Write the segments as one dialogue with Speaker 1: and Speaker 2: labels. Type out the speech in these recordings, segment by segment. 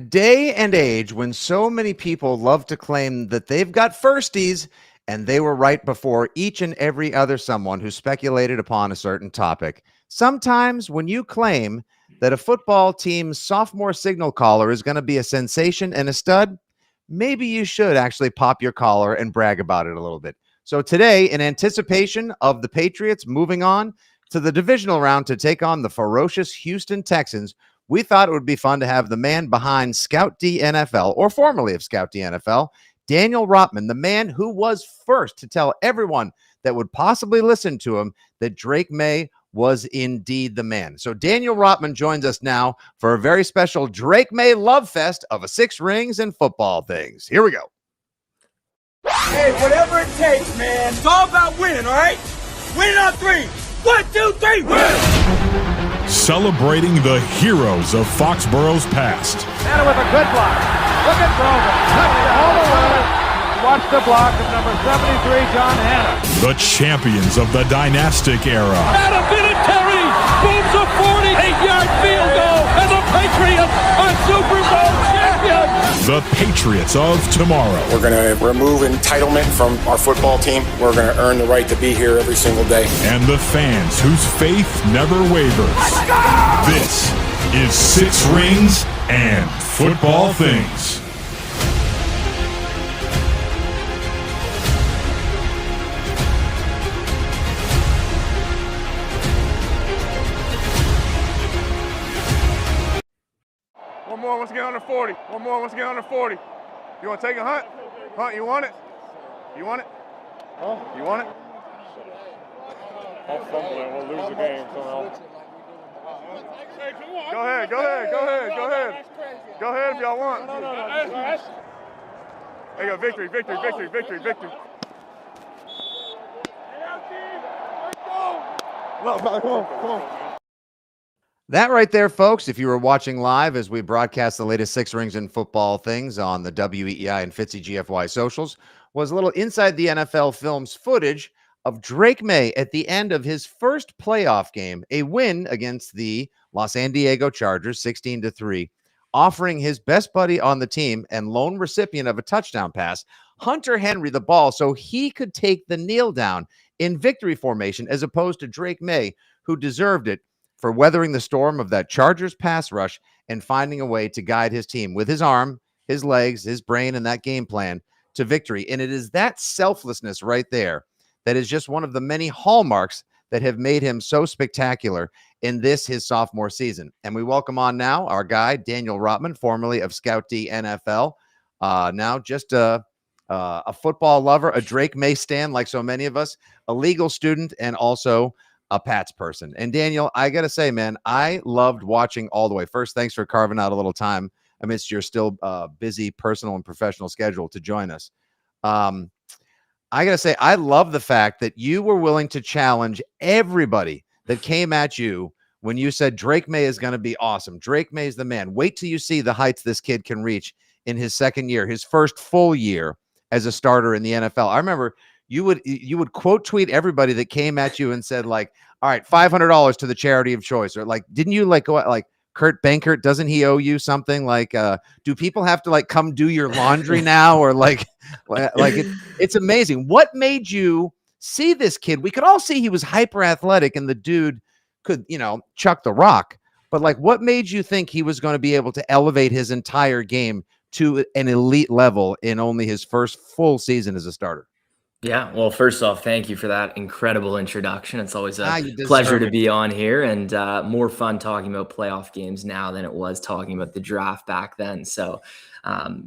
Speaker 1: Day and age when so many people love to claim that they've got firsties and they were right before each and every other someone who speculated upon a certain topic. Sometimes when you claim that a football team's sophomore signal caller is going to be a sensation and a stud, maybe you should actually pop your collar and brag about it a little bit. So today, in anticipation of the Patriots moving on to the divisional round to take on the ferocious Houston Texans, we thought it would be fun to have the man behind Scout D NFL, or formerly of Scout D NFL, Daniel Rotman, the man who was first to tell everyone that would possibly listen to him that Drake Maye was indeed the man. So Daniel Rotman joins us now for a very special Drake Maye love fest of a Six Rings and Football Things. Here we go.
Speaker 2: Hey, whatever it takes, man. It's all about winning, all right? Winning on three. 1, 2, 3, win!
Speaker 3: Celebrating the heroes of Foxborough's past.
Speaker 4: And with a good block. Look at Grover. All the way. Watch the block of number 73, John Hanna.
Speaker 3: The champions of the dynastic era.
Speaker 5: Adam Vinatieri booms a 48-yard field goal, and the Patriots are Super Bowl champions.
Speaker 3: The Patriots of tomorrow.
Speaker 6: We're going to remove entitlement from our football team. We're going to earn the right to be here every single day.
Speaker 3: And the fans whose faith never wavers.
Speaker 5: Let's go!
Speaker 3: This is Six Rings and Football Things.
Speaker 7: One more, let's get under 40. One more, let's get under 40. You want to take a hunt? Hunt, you want it? You want it? Huh? You want it?
Speaker 8: I'll fumble it. We'll lose the game somehow.
Speaker 7: Go ahead, go ahead, go ahead, go ahead. Go ahead if y'all want.
Speaker 8: No.
Speaker 7: There you go, victory, victory, victory, victory, victory. No, come on, come on.
Speaker 1: That right there, folks, if you were watching live as we broadcast the latest Six Rings and Football Things on the WEEI and Fitzy GFY socials, was a little Inside the NFL Films footage of Drake Maye at the end of his first playoff game, a win against the Los San Diego Chargers, 16-3, offering his best buddy on the team and lone recipient of a touchdown pass, Hunter Henry, the ball so he could take the kneel down in victory formation, as opposed to Drake Maye, who deserved it for weathering the storm of that Chargers pass rush and finding a way to guide his team with his arm, his legs, his brain, and that game plan to victory. And it is that selflessness right there that is just one of the many hallmarks that have made him so spectacular in this, his sophomore season. And we welcome on now our guy, Daniel Rotman, formerly of Scout D NFL, now just a football lover, a Drake Maye stan like so many of us, a legal student, and also a Pats person. And Daniel, I got to say, man, I loved watching all the way. First, thanks for carving out a little time amidst your still busy personal and professional schedule to join us. I got to say, I love the fact that you were willing to challenge everybody that came at you when you said Drake Maye is going to be awesome. Drake Maye is the man. Wait till you see the heights this kid can reach in his second year, his first full year as a starter in the NFL. I remember you would quote tweet everybody that came at you and said, like, all right, $500 to the charity of choice, or like, didn't you like go like Kurt Benkert? Doesn't he owe you something? Like, do people have to like come do your laundry now, or like it's amazing. What made you see this kid? We could all see he was hyper athletic and the dude could, chuck the rock, but like, what made you think he was going to be able to elevate his entire game to an elite level in only his first full season as a starter?
Speaker 9: Yeah, well, first off, thank you for that incredible introduction. It's always a pleasure to be on here, and more fun talking about playoff games now than it was talking about the draft back then. So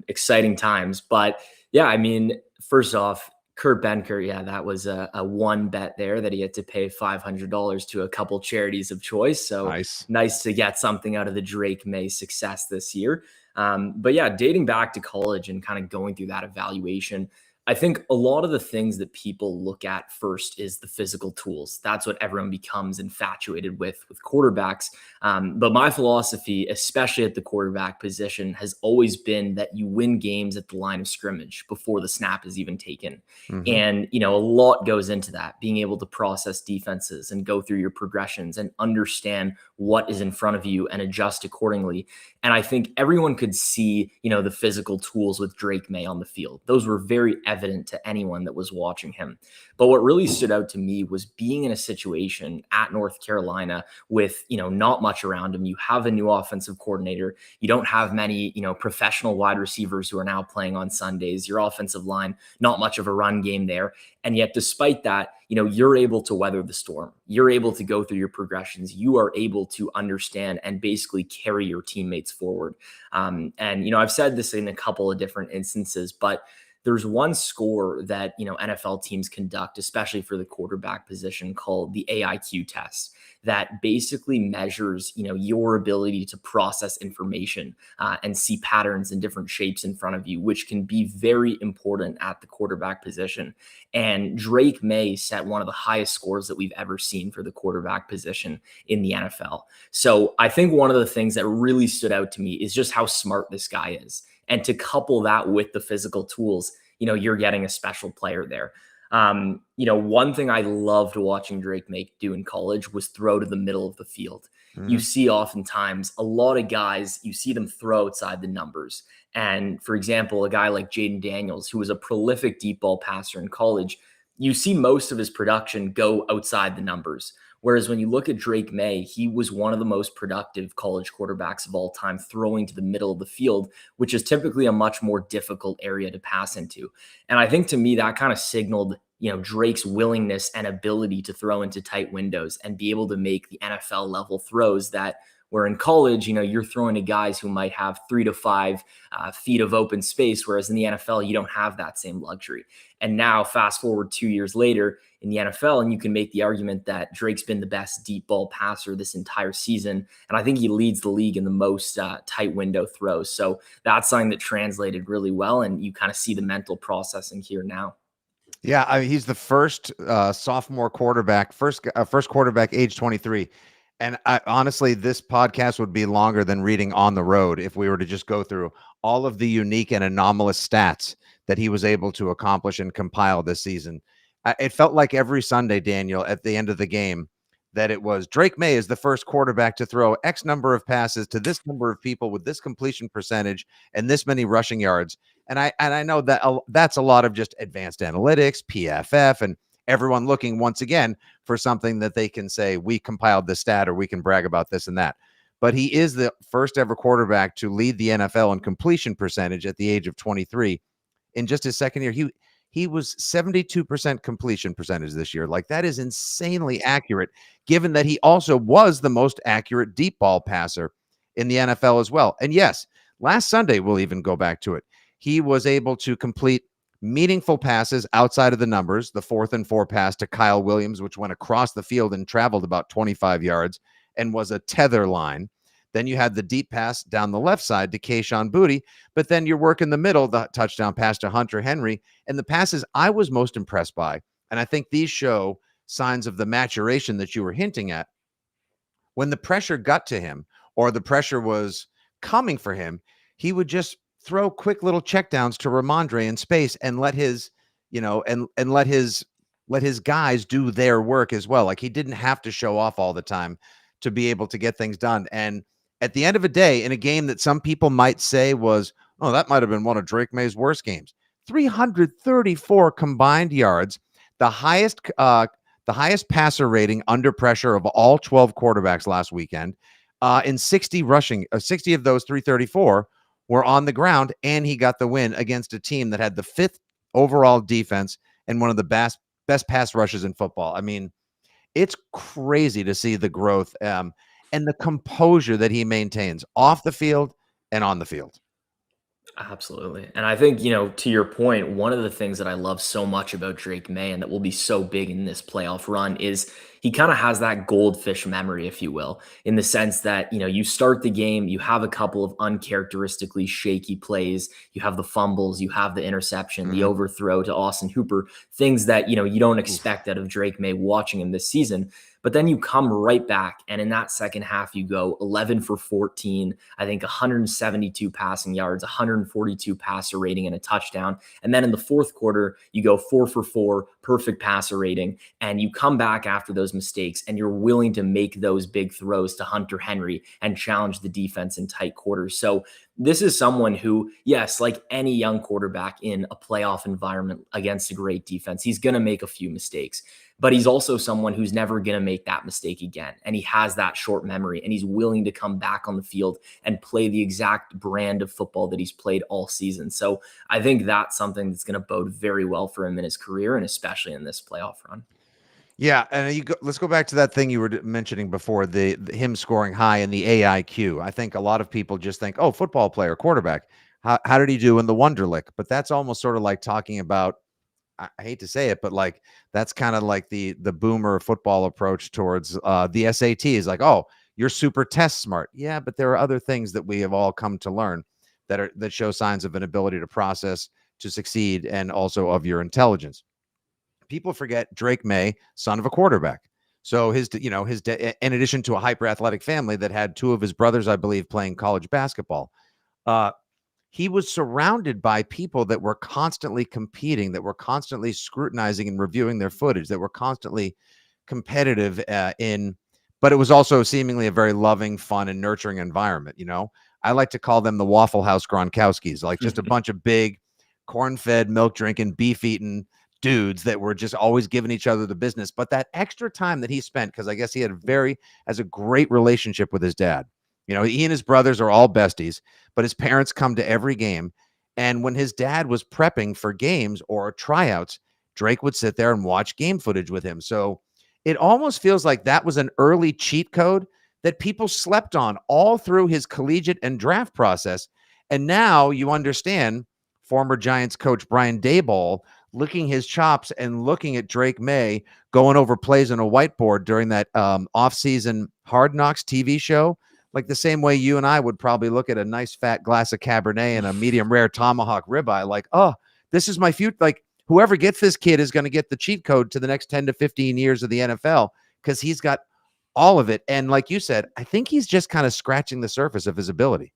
Speaker 9: exciting times. But yeah, I mean, first off, Kurt Benkert, yeah, that was a one bet there that he had to pay $500 to a couple charities of choice. So nice to get something out of the Drake Maye success this year. But yeah, dating back to college and kind of going through that evaluation, I think a lot of the things that people look at first is the physical tools. That's what everyone becomes infatuated with quarterbacks. But my philosophy, especially at the quarterback position, has always been that you win games at the line of scrimmage before the snap is even taken.
Speaker 1: Mm-hmm.
Speaker 9: And, a lot goes into that, being able to process defenses and go through your progressions and understand what is in front of you and adjust accordingly. And I think everyone could see, the physical tools with Drake Maye on the field. Those were very evident to anyone that was watching him. But what really stood out to me was being in a situation at North Carolina with, not much around him. You have a new offensive coordinator. You don't have many, professional wide receivers who are now playing on Sundays. Your offensive line, not much of a run game there. And yet, despite that, you're able to weather the storm. You're able to go through your progressions. You are able to understand and basically carry your teammates forward. And, I've said this in a couple of different instances, but there's one score that, NFL teams conduct, especially for the quarterback position, called the AIQ test, that basically measures, your ability to process information and see patterns in different shapes in front of you, which can be very important at the quarterback position. And Drake Maye set one of the highest scores that we've ever seen for the quarterback position in the NFL. So I think one of the things that really stood out to me is just how smart this guy is. And to couple that with the physical tools, you're getting a special player there. One thing I loved watching Drake Maye do in college was throw to the middle of the field. Mm-hmm. You see oftentimes a lot of guys, you see them throw outside the numbers. And for example, a guy like Jaden Daniels, who was a prolific deep ball passer in college, you see most of his production go outside the numbers. Whereas when you look at Drake Maye, he was one of the most productive college quarterbacks of all time, throwing to the middle of the field, which is typically a much more difficult area to pass into. And I think to me, that kind of signaled, Drake's willingness and ability to throw into tight windows and be able to make the NFL level throws that where in college, you're throwing to guys who might have 3 to 5 feet of open space, whereas in the NFL, you don't have that same luxury. And now fast forward 2 years later in the NFL, and you can make the argument that Drake's been the best deep ball passer this entire season. And I think he leads the league in the most tight window throws. So that's something that translated really well. And you kind of see the mental processing here now.
Speaker 1: Yeah, he's the first sophomore quarterback, first quarterback age 23. And honestly, this podcast would be longer than reading On the Road if we were to just go through all of the unique and anomalous stats that he was able to accomplish and compile this season. It felt like every Sunday, Daniel, at the end of the game, that it was Drake Maye is the first quarterback to throw X number of passes to this number of people with this completion percentage and this many rushing yards. And I know that that's a lot of just advanced analytics, PFF, and everyone looking once again for something that they can say, we compiled this stat or we can brag about this and that. But he is the first ever quarterback to lead the NFL in completion percentage at the age of 23. In just his second year, he was 72% completion percentage this year. Like, that is insanely accurate, given that he also was the most accurate deep ball passer in the NFL as well. And yes, last Sunday, we'll even go back to it, he was able to complete meaningful passes outside of the numbers, the 4th and 4 pass to Kyle Williams, which went across the field and traveled about 25 yards and was a tether line. Then you had the deep pass down the left side to Kayshon Boutte, but then you're working the middle, the touchdown pass to Hunter Henry. And the passes I was most impressed by, and I think these show signs of the maturation that you were hinting at, when the pressure got to him or the pressure was coming for him, he would just throw quick little checkdowns to Ramondre in space and let his, and let his guys do their work as well. Like, he didn't have to show off all the time to be able to get things done. And at the end of the day, in a game that some people might say was, oh, that might have been one of Drake Maye's worst games, 334 combined yards, the highest passer rating under pressure of all 12 quarterbacks last weekend, in 60 of those 334 were on the ground, and he got the win against a team that had the 5th overall defense and one of the best pass rushes in football. I mean, it's crazy to see the growth and the composure that he maintains off the field and on the field.
Speaker 9: Absolutely. And I think, to your point, one of the things that I love so much about Drake May and that will be so big in this playoff run is he kind of has that goldfish memory, if you will, in the sense that, you start the game, you have a couple of uncharacteristically shaky plays, you have the fumbles, you have the interception, the overthrow to Austin Hooper, things that, you don't expect out of Drake May watching him this season. But then you come right back, and in that second half, you go 11 for 14, I think 172 passing yards, 142 passer rating, and a touchdown. And then in the fourth quarter, you go 4 for 4, perfect passer rating, and you come back after those mistakes, and you're willing to make those big throws to Hunter Henry and challenge the defense in tight quarters. So this is someone who, yes, like any young quarterback in a playoff environment against a great defense, he's going to make a few mistakes. But he's also someone who's never going to make that mistake again. And he has that short memory, and he's willing to come back on the field and play the exact brand of football that he's played all season. So I think that's something that's going to bode very well for him in his career, and especially in this playoff run.
Speaker 1: Yeah, and let's go back to that thing you were mentioning before, the him scoring high in the AIQ. I think a lot of people just think, oh, football player, quarterback. How did he do in the Wonderlic? But that's almost sort of like talking about, I hate to say it, but like that's kind of like the boomer football approach towards the SAT is like, oh, you're super test smart. Yeah, but there are other things that we have all come to learn that show signs of an ability to process, to succeed, and also of your intelligence. People forget Drake Maye, son of a quarterback. So in addition to a hyper athletic family that had two of his brothers, I believe, playing college basketball, he was surrounded by people that were constantly competing, that were constantly scrutinizing and reviewing their footage, that were constantly competitive but it was also seemingly a very loving, fun, and nurturing environment. I like to call them the Waffle House Gronkowskis, like just a bunch of big corn-fed, milk-drinking, beef-eating dudes that were just always giving each other the business. But that extra time that he spent, because I guess he had a great relationship with his dad. He and his brothers are all besties, but his parents come to every game. And when his dad was prepping for games or tryouts, Drake would sit there and watch game footage with him. So it almost feels like that was an early cheat code that people slept on all through his collegiate and draft process. And now you understand former Giants coach Brian Daboll licking his chops and looking at Drake Maye going over plays on a whiteboard during that off-season Hard Knocks TV show, like the same way you and I would probably look at a nice fat glass of Cabernet and a medium rare tomahawk ribeye, like, oh, this is my future. Like, whoever gets this kid is going to get the cheat code to the next 10 to 15 years of the NFL because he's got all of it. And like you said, I think he's just kind of scratching the surface of his ability.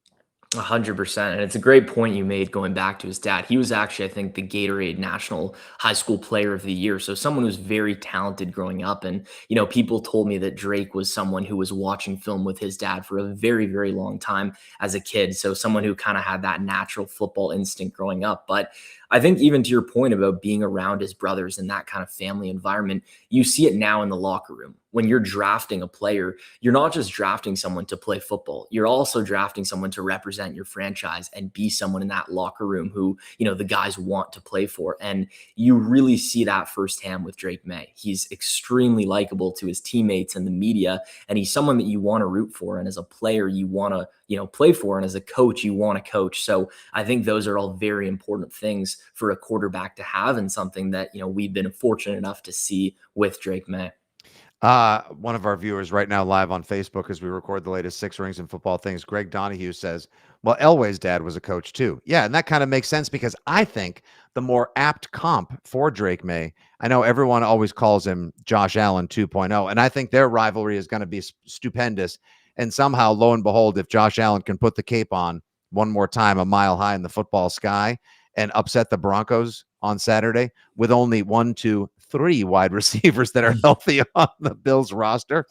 Speaker 9: 100%. And it's a great point you made going back to his dad. He was actually, I think, the Gatorade National High School Player of the Year. So someone who's very talented growing up. And, people told me that Drake was someone who was watching film with his dad for a very, very long time as a kid. So someone who kind of had that natural football instinct growing up. But I think even to your point about being around his brothers in that kind of family environment, you see it now in the locker room. When you're drafting a player, you're not just drafting someone to play football. You're also drafting someone to represent your franchise and be someone in that locker room who, the guys want to play for. And you really see that firsthand with Drake Maye. He's extremely likable to his teammates and the media, and he's someone that you want to root for. And as a player, you want to, play for. And as a coach, you want to coach. So I think those are all very important things for a quarterback to have, and something that, we've been fortunate enough to see with Drake Maye.
Speaker 1: One of our viewers right now live on Facebook as we record the latest Six Rings and Football Things, Greg Donahue says, well, Elway's dad was a coach too. Yeah, and that kind of makes sense because I think the more apt comp for Drake Maye, I know everyone always calls him Josh Allen 2.0, and I think their rivalry is going to be stupendous. And somehow, lo and behold, if Josh Allen can put the cape on one more time a mile high in the football sky and upset the Broncos on Saturday with only 1, 2, 3 wide receivers that are healthy on the Bills roster,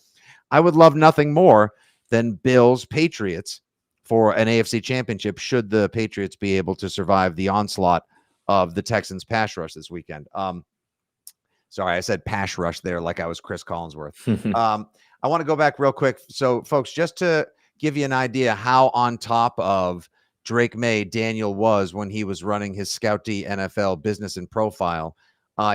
Speaker 1: I would love nothing more than Bills Patriots for an AFC championship should the Patriots be able to survive the onslaught of the Texans pass rush this weekend. Sorry, I said pass rush there like I was Chris Collinsworth. I want to go back real quick. So, folks, just to give you an idea how on top of Drake Maye Daniel was when he was running his Scout D NFL business and profile,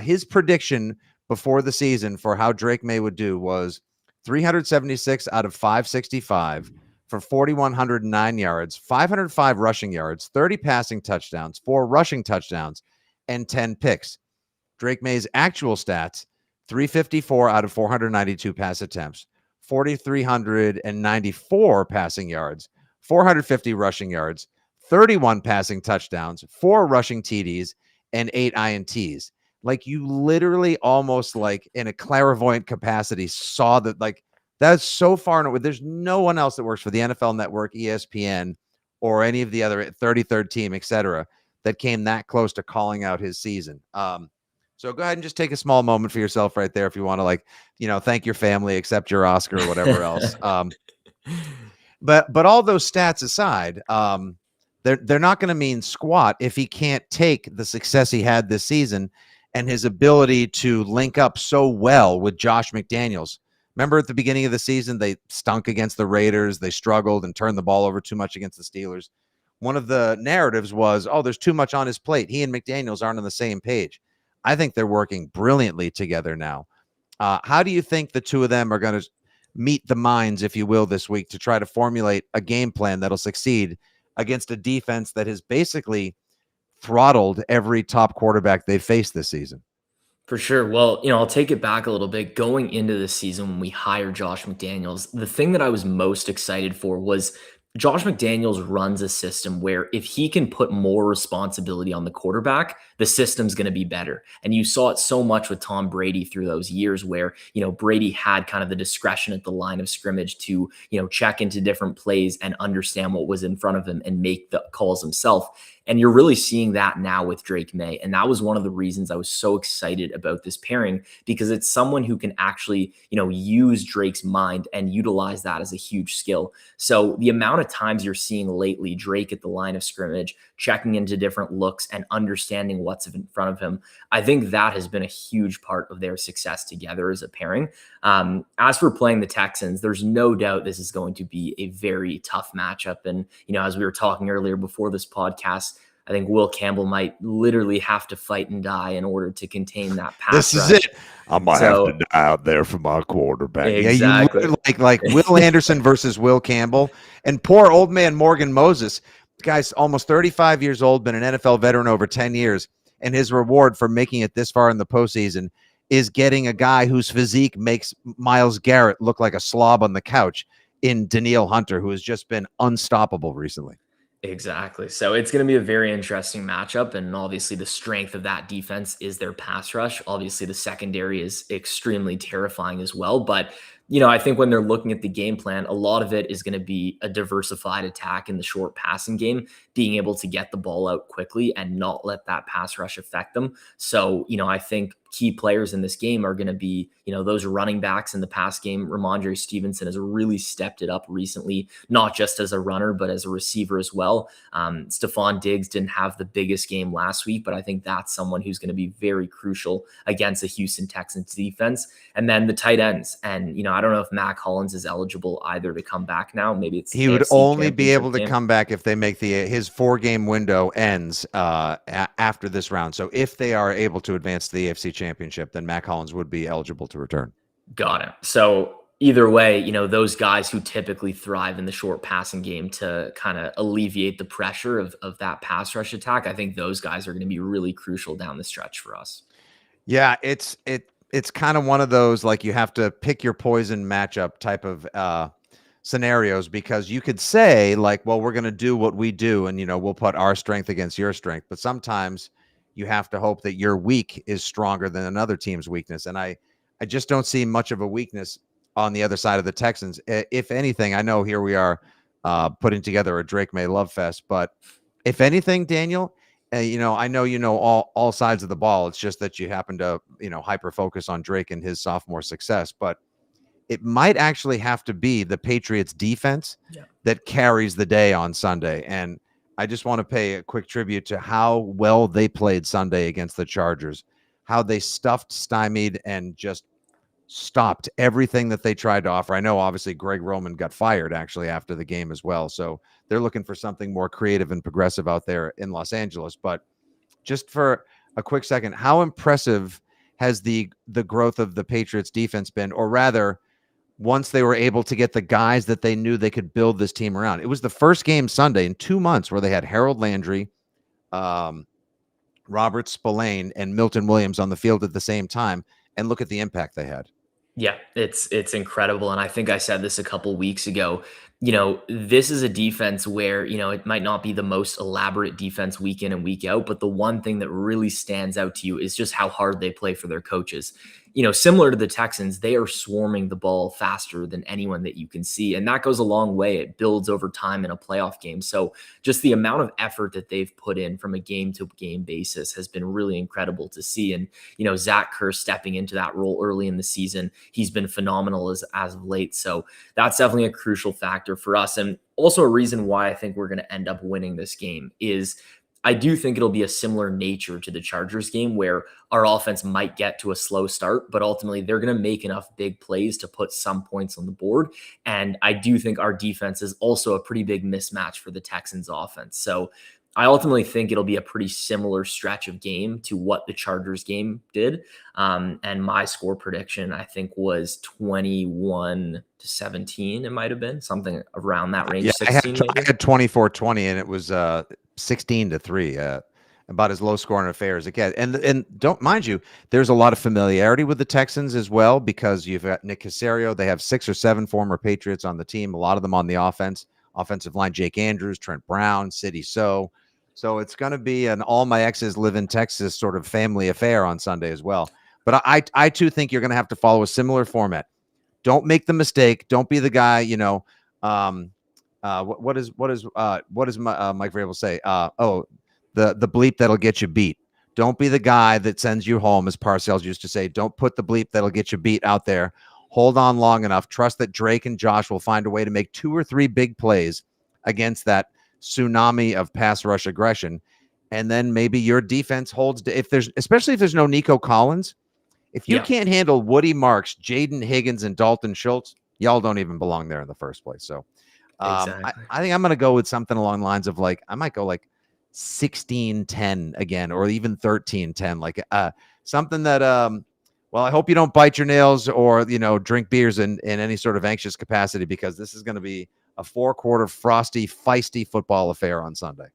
Speaker 1: his prediction before the season for how Drake Maye would do was 376 out of 565 for 4,109 yards, 505 rushing yards, 30 passing touchdowns, 4 rushing touchdowns, and 10 picks. Drake Maye's actual stats, 354 out of 492 pass attempts, 4,394 passing yards, 450 rushing yards, 31 passing touchdowns, 4 rushing TDs, and 8 INTs. Like, you literally almost like in a clairvoyant capacity saw that, like, that's so far and away. There's no one else that works for the NFL Network, ESPN, or any of the other 33rd team, etc., that came that close to calling out his season. So go ahead and just take a small moment for yourself right there if you want to, like, thank your family, accept your Oscar or whatever else. But all those stats aside, they're not going to mean squat if he can't take the success he had this season and his ability to link up so well with Josh McDaniels. Remember at the beginning of the season, they stunk against the Raiders. They struggled and turned the ball over too much against the Steelers. One of the narratives was, oh, there's too much on his plate. He and McDaniels aren't on the same page. I think they're working brilliantly together now. How do you think the two of them are going to meet the minds, if you will, this week to try to formulate a game plan that'll succeed against a defense that has basically throttled every top quarterback they've faced this season?
Speaker 9: For sure. Well, I'll take it back a little bit. Going into the season when we hired Josh McDaniels, the thing that I was most excited for was Josh McDaniels runs a system where if he can put more responsibility on the quarterback, the system's going to be better. And you saw it so much with Tom Brady through those years where, Brady had kind of the discretion at the line of scrimmage to, check into different plays and understand what was in front of him and make the calls himself. And you're really seeing that now with Drake Maye. And that was one of the reasons I was so excited about this pairing, because it's someone who can actually, use Drake's mind and utilize that as a huge skill. So the amount of times you're seeing lately Drake at the line of scrimmage, checking into different looks and understanding what's in front of him, I think that has been a huge part of their success together as a pairing. As for playing the Texans, there's no doubt this is going to be a very tough matchup. And, as we were talking earlier before this podcast, I think Will Campbell might literally have to fight and die in order to contain that pass.
Speaker 1: This is it. I might have to die out there for my quarterback.
Speaker 9: Exactly.
Speaker 1: Yeah, you like Will Anderson versus Will Campbell. And poor old man Morgan Moses. The guy's almost 35 years old, been an NFL veteran over 10 years. And his reward for making it this far in the postseason is getting a guy whose physique makes Myles Garrett look like a slob on the couch in Danielle Hunter, who has just been unstoppable recently.
Speaker 9: Exactly. So it's going to be a very interesting matchup. And obviously the strength of that defense is their pass rush. Obviously the secondary is extremely terrifying as well. But, I think when they're looking at the game plan, a lot of it is going to be a diversified attack in the short passing game, being able to get the ball out quickly and not let that pass rush affect them. So, I think key players in this game are going to be, those running backs in the pass game. Ramondre Stevenson has really stepped it up recently, not just as a runner, but as a receiver as well. Stephon Diggs didn't have the biggest game last week, but I think that's someone who's going to be very crucial against the Houston Texans defense. And then the tight ends. And, I don't know if Mac Hollins is eligible either to come back now. Maybe it's
Speaker 1: he would only be able to come back if they make his 4-game window ends after this round. So if they are able to advance to the AFC Championship, then Mac Hollins would be eligible to return.
Speaker 9: Got it. So either way, those guys who typically thrive in the short passing game to kind of alleviate the pressure of that pass rush attack, I think those guys are going to be really crucial down the stretch for us.
Speaker 1: Yeah, it's kind of one of those, like, you have to pick your poison matchup type of scenarios, because you could say, like, well, we're going to do what we do and, we'll put our strength against your strength. But sometimes you have to hope that your weak is stronger than another team's weakness. And I just don't see much of a weakness on the other side of the Texans. If anything, I know here we are putting together a Drake Maye love fest, but if anything, Daniel, I know all sides of the ball. It's just that you happen to, hyper focus on Drake and his sophomore success, but it might actually have to be the Patriots defense that carries the day on Sunday. And I just want to pay a quick tribute to how well they played Sunday against the Chargers, how they stuffed, stymied, and just stopped everything that they tried to offer. I know obviously Greg Roman got fired actually after the game as well. So they're looking for something more creative and progressive out there in Los Angeles. But just for a quick second, how impressive has the growth of the Patriots defense been? Or rather, once they were able to get the guys that they knew they could build this team around. It was the first game Sunday in 2 months where they had Harold Landry, Robert Spillane, and Milton Williams on the field at the same time, and look at the impact they had.
Speaker 9: Yeah, it's incredible. And I think I said this a couple weeks ago. This is a defense where, it might not be the most elaborate defense week in and week out, but the one thing that really stands out to you is just how hard they play for their coaches. Similar to the Texans, they are swarming the ball faster than anyone that you can see. And that goes a long way. It builds over time in a playoff game. So just the amount of effort that they've put in from a game to game basis has been really incredible to see. And, Zach Kerr stepping into that role early in the season, he's been phenomenal as of late. So that's definitely a crucial factor for us. And also a reason why I think we're going to end up winning this game is I do think it'll be a similar nature to the Chargers game where our offense might get to a slow start, but ultimately they're going to make enough big plays to put some points on the board. And I do think our defense is also a pretty big mismatch for the Texans offense. So I ultimately think it'll be a pretty similar stretch of game to what the Chargers game did. And my score prediction, I think, was 21-17. It might have been something around that range.
Speaker 1: Yeah, 16, I had 24-20, and it was 16-3. About as low scoring affair as it gets. And don't mind you, there's a lot of familiarity with the Texans as well, because you've got Nick Caserio. They have 6 or 7 former Patriots on the team, a lot of them on the offensive line, Jake Andrews, Trent Brown, City So it's going to be an all my exes live in Texas sort of family affair on Sunday as well. But I too think you're going to have to follow a similar format. Don't make the mistake. Don't be the guy, what does Mike Vrabel say? The bleep that'll get you beat. Don't be the guy that sends you home, as Parcells used to say. Don't put the bleep that'll get you beat out there. Hold on long enough. Trust that Drake and Josh will find a way to make 2 or 3 big plays against that tsunami of pass rush aggression. And then maybe your defense holds, especially if there's no Nico Collins. If you can't handle Woody Marks, Jaden Higgins, and Dalton Schultz, y'all don't even belong there in the first place. So exactly. I think I'm going to go with something along the lines of I might go 16-10 again, or even 13-10, something that, well, I hope you don't bite your nails or, drink beers in any sort of anxious capacity, because this is going to be a 4-quarter frosty, feisty football affair on Sunday.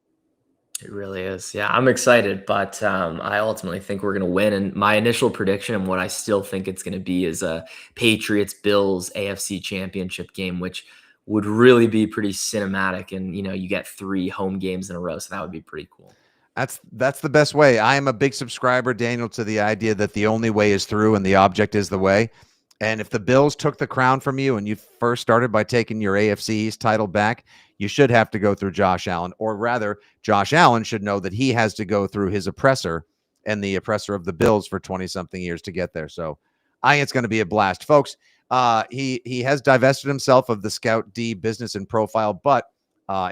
Speaker 9: It really is. Yeah, I'm excited, but I ultimately think we're going to win. And my initial prediction and what I still think it's going to be is a Patriots-Bills AFC Championship game, which would really be pretty cinematic. And, you get 3 home games in a row. So that would be pretty cool.
Speaker 1: That's the best way. I am a big subscriber, Daniel, to the idea that the only way is through and the object is the way. And if the Bills took the crown from you and you first started by taking your AFC East title back, you should have to go through Josh Allen, or rather, Josh Allen should know that he has to go through his oppressor and the oppressor of the Bills for 20-something years to get there. So I think it's going to be a blast. Folks, he has divested himself of the Scout D business and profile, but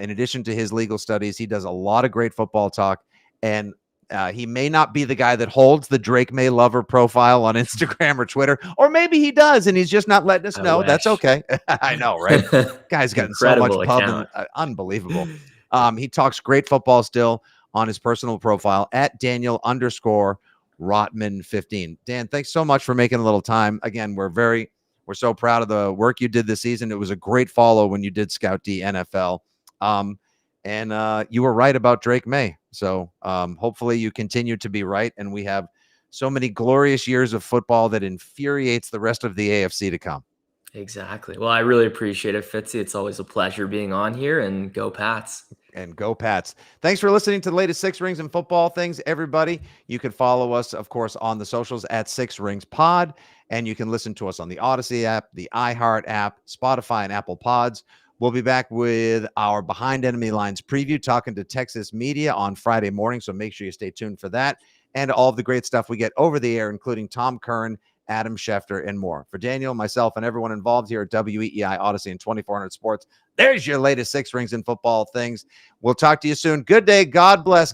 Speaker 1: in addition to his legal studies, he does a lot of great football talk, and he may not be the guy that holds the Drake Maye lover profile on Instagram or Twitter, or maybe he does, and he's just not letting us know. That's okay. I know, right? Guy's gotten so much pub. Unbelievable. He talks great football still on his personal profile at Daniel_Rotman15. Dan, thanks so much for making a little time. Again, we're so proud of the work you did this season. It was a great follow when you did Scout D NFL. And you were right about Drake Maye. So hopefully you continue to be right, and we have so many glorious years of football that infuriates the rest of the AFC to come.
Speaker 9: Exactly. Well, I really appreciate it, Fitzy. It's always a pleasure being on here, and go Pats.
Speaker 1: And go Pats. Thanks for listening to the latest 6 Rings and Football Things, everybody. You can follow us, of course, on the socials at 6 Rings Pod, and you can listen to us on the Odyssey app, the iHeart app, Spotify, and Apple Pods. We'll be back with our Behind Enemy Lines preview, talking to Texas media on Friday morning, so make sure you stay tuned for that, and all of the great stuff we get over the air, including Tom Curran, Adam Schefter, and more. For Daniel, myself, and everyone involved here at WEEI, Odyssey, and 2400 Sports, there's your latest 6 Rings and Football Things. We'll talk to you soon. Good day. God bless.